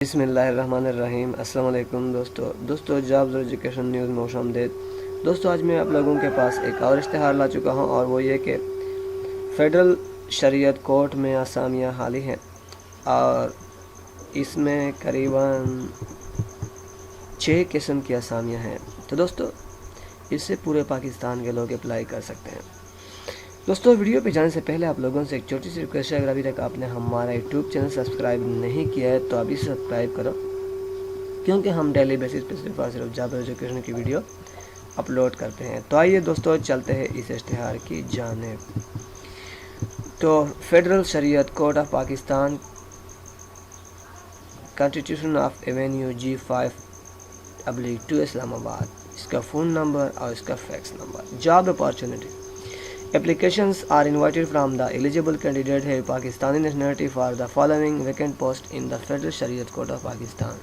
بسم اللہ الرحمن الرحیم۔ السلام علیکم دوستو جابز اور ایجوکیشن نیوز میں خوش آمدید۔ دوستو آج میں آپ لوگوں کے پاس ایک اور اشتہار لا چکا ہوں، اور وہ یہ کہ فیڈرل شریعت کورٹ میں اسامیاں حالی ہیں، اور اس میں قریباً 6 قسم کی اسامیاں ہیں۔ تو دوستو اس سے پورے پاکستان کے لوگ اپلائی کر سکتے ہیں۔ دوستو ویڈیو پہ جانے سے پہلے آپ لوگوں سے ایک چھوٹی سی ریکویسٹ ہے، اگر ابھی تک آپ نے ہمارا یوٹیوب چینل سبسکرائب نہیں کیا ہے تو ابھی سبسکرائب کرو، کیونکہ ہم ڈیلی بیسس پہ صرف اور صرف جاب ایجوکیشن کی ویڈیو اپلوڈ کرتے ہیں۔ تو آئیے دوستو چلتے ہیں اس اشتہار کی جانب۔ تو فیڈرل شریعت court of Pakistan, constitution of avenue G5/2 Islamabad, اس کا فون نمبر اور اس کا fax number. Job opportunity: Applications are invited from the eligible candidate have Pakistani nationality for the following vacant post in the Federal Shariat Court of Pakistan۔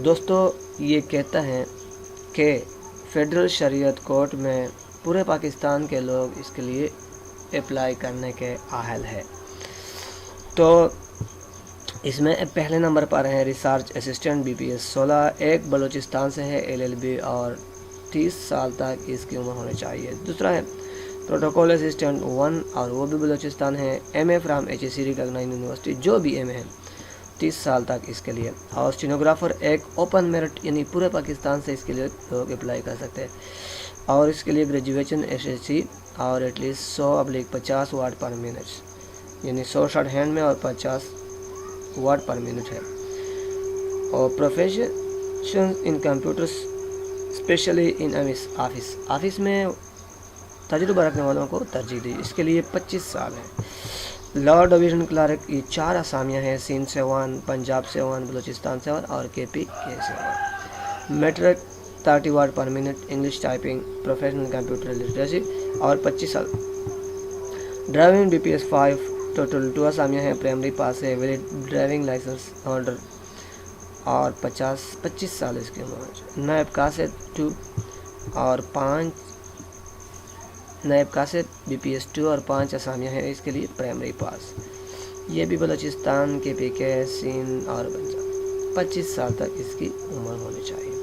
دوستو یہ کہتا ہے کہ فیڈرل شریعت کورٹ میں پورے پاکستان کے لوگ اس کے لیے اپلائی کرنے کے اہل ہے۔ تو اس میں پہلے نمبر پر ہے ریسرچ اسسٹنٹ BPS 16، ایک بلوچستان سے ہے، LLB اور 30 سال تک اس کی عمر ہونی چاہیے۔ دوسرا ہے پروٹوکول اسسٹنٹ 1، اور وہ بھی بلوچستان ہے، MA from HSC recognised university, جو بھی MA ہے، 30 سال تک اس کے لیے۔ اور اسٹینوگرافر ایک اوپن میرٹ، یعنی پورے پاکستان سے اس کے لیے لوگ اپلائی کر سکتے ہیں، اور اس کے لیے گریجویشن SSC اور at least 100/50 word per minute, یعنی 100 شارٹ ہینڈ میں اور 50 ورڈ پر منٹ ہے۔ اور profession in computers specially in office میں تجربہ رکھنے والوں کو ترجیح دی، اس کے لیے 25 سال ہے۔ لاء ڈویژن کلرک، یہ 4 اسامیاں ہیں، سندھ سے 1، پنجاب سے 1، بلوچستان سے 1 اور KP سے 1۔ Matric 30 word per minute, English typing, professional computer literacy اور 25 سال۔ ڈرائیونگ BPS 5، ٹوٹل 2 اسامیاں ہیں، پرائمری پاس ہے، ویلڈ ڈرائیونگ لائسنس ہولڈر اور 25 سال اس کی عمر۔ نائب قاصد 2 اور 5، نائب قاصد BPS 2 اور 5 اسامیاں ہیں، اس کے لیے پرائمری پاس، یہ بھی بلوچستان KP سندھ اور پنجاب، 25 سال تک اس کی عمر ہونی چاہیے۔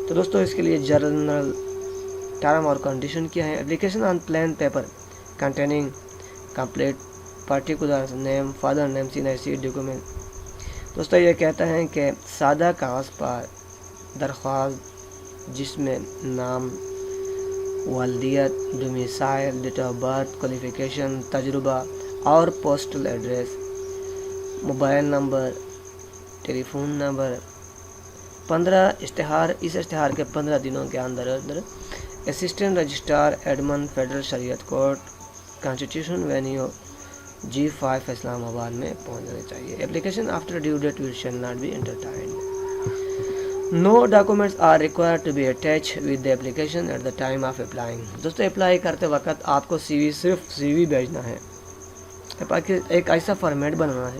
تو دوستو اس کے لیے جنرل ٹرم اور کنڈیشن کیا ہے؟ Application on plain paper containing complete particular name, father name, CNIC document. دوستو یہ کہتا ہے کہ سادہ کاغذ پر درخواست جس میں نام، والدیت، domicile, date of birth, qualification, تجربہ اور postal address, mobile number, telephone number, 15 اس اشتہار کے 15 دنوں کے اندر اسسٹنٹ رجسٹرار ایڈمن فیڈرل شریعت court, constitution avenue G5 Islamabad میں پہنچنا چاہیے۔ Application after due date shall not be entertained. No documents are required to be attach with the application at the time of applying. دوستو apply کرتے وقت آپ کو صرف CV بھیجنا ہے، ایک ایسا فارمیٹ بنانا ہے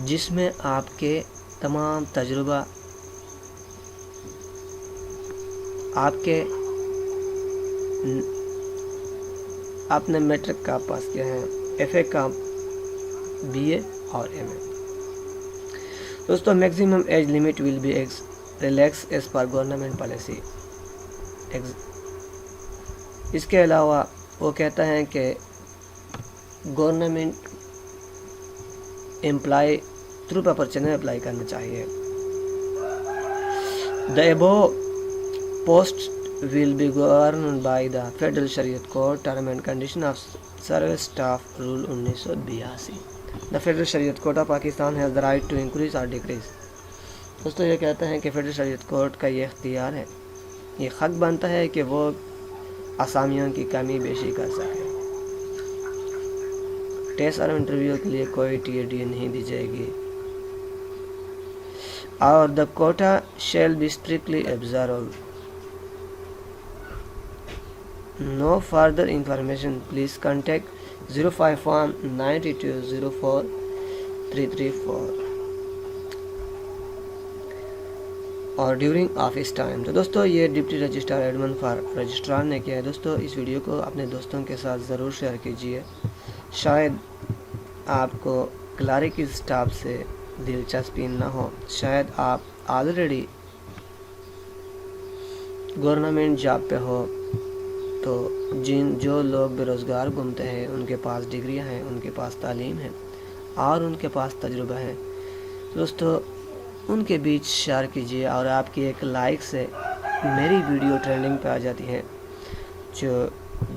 جس میں آپ کے تمام تجربہ، آپ نے میٹرک کا پاس کیا ہے، FA کا BA اور MA۔ دوستو maximum age limit will be relax as per government policy. اس کے علاوہ وہ کہتا ہے کہ government employee through paper channel apply کرنا چاہیے۔ The above posts will be governed by the Federal Shariat Court Term and Condition of Service Staff Rule 1982۔ The Federal Shariat Court of Pakistan has the right to increase or decrease۔ دوستو یہ کہتا ہے کہ federal شریعت court کا یہ اختیار ہے، یہ حق بنتا ہے کہ وہ اسامیوں کی کمی بیشی کر سکے۔ ٹیسٹ اور انٹرویو کے لیے کوئی TAD نہیں دی جائے گی، اور the quota shall be strictly observed۔ No further information please contact 05192043334 اور ڈیورنگ آفس ٹائم۔ تو دوستو یہ deputy registrar admin for registrar نے کیا ہے۔ دوستو اس ویڈیو کو اپنے دوستوں کے ساتھ ضرور شیئر کیجیے، شاید آپ کو کلرک اسٹاف سے دلچسپی نہ ہو، شاید آپ آلریڈی گورنمنٹ جاب پہ ہو، تو جو لوگ بے روزگار گھومتے ہیں، ان کے پاس ڈگریاں ہیں، ان کے پاس تعلیم ہے اور ان کے پاس تجربہ ہے، دوستو ان کے بیچ شیئر کیجیے، اور آپ کی ایک لائک سے میری ویڈیو ٹرینڈنگ پہ آ جاتی ہے،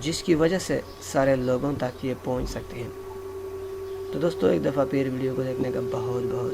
جس کی وجہ سے سارے لوگوں تک یہ پہنچ سکتی ہیں۔ تو دوستو ایک دفعہ پھر ویڈیو کو دیکھنے کا بہت بہت